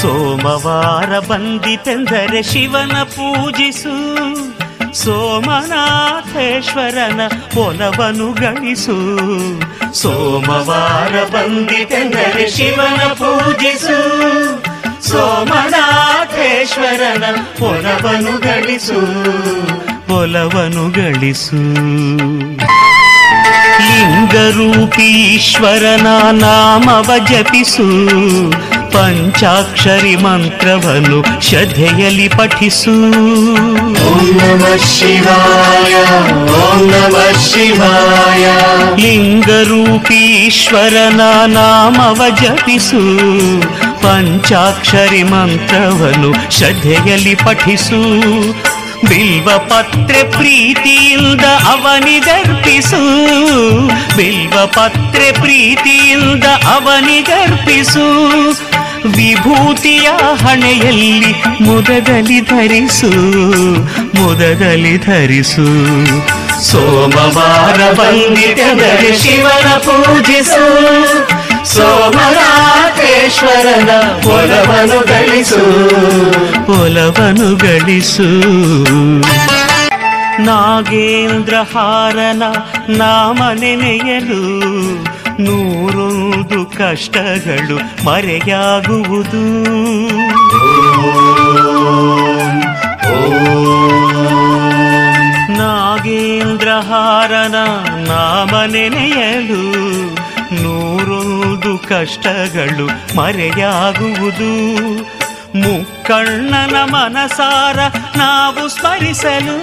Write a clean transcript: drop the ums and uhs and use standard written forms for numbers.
ಸೋಮವಾರ ಬಂದಿತೆಂದರೆ ಶಿವನ ಪೂಜಿಸು, ಸೋಮನಾಥೇಶ್ವರನ ಒಲವನ್ನು ಗಳಿಸು. ಸೋಮವಾರ ಬಂದಿತೆಂದರೆ ಶಿವನ ಪೂಜಿಸು, ಸೋಮನಾಥೇಶ್ವರನ ಒಲವನ್ನು ಗಳಿಸು, ಒಲವನ್ನು ಗಳಿಸು. ಲಿಂಗರೂಪಿ ಈಶ್ವರನ ನಾಮವ ಜಪಿಸು, ಪಂಚಾಕ್ಷರಿ ಮಂತ್ರವನ್ನು ಶ್ರದ್ಧೆಯಲ್ಲಿ ಪಠಿಸು. ಓಂ ನಮಃ ಶಿವಾಯ, ಓಂ ನಮಃ ಶಿವಾಯ. ಲಿಂಗರೂಪಿ ಈಶ್ವರನ ನಾಮವ ಜಪಿಸು, ಪಂಚಾಕ್ಷರಿ ಮಂತ್ರವನ್ನು ಶ್ರದ್ಧೆಯಲ್ಲಿ ಪಠಿಸು. ಬಿಲ್ವ ಪತ್ರೆ ಪ್ರೀತಿಯಿಂದ ಅವನಿಗರ್ಪಿಸು, ಬಿಲ್ವ ಪತ್ರೆ ಪ್ರೀತಿಯಿಂದ ಅವನಿಗರ್ಪಿಸು. ವಿಭೂತಿಯ ಹಣೆಯಲ್ಲಿ ಮುದದಲ್ಲಿ ಧರಿಸು, ಮುದದಲ್ಲಿ ಧರಿಸು. ಸೋಮವಾರ ಬಂದಿತೆಂದರೆ ಶಿವನ ಪೂಜಿಸು, ಸೋಮನಾಥೇಶ್ವರನ ಒಲವನ್ನು ಗಳಿಸು, ಒಲವನ್ನು ಗಳಿಸು. ನಾಗೇಂದ್ರಹಾರನ ನಾಮ ನೆನೆಯಲು ನೂರೊಂದು ಕಷ್ಟಗಳು ಮರೆಯಾಗುವುದು. ನಾಗೇಂದ್ರಹಾರನ ನಾಮ ನೆನೆಯಲು ನೂರೊಂದು ಕಷ್ಟಗಳು ಮರೆಯಾಗುವುದು. ಮುಕ್ಕಣ್ಣನ ಮನಸಾರ ನಾವು ಸ್ಮರಿಸಲು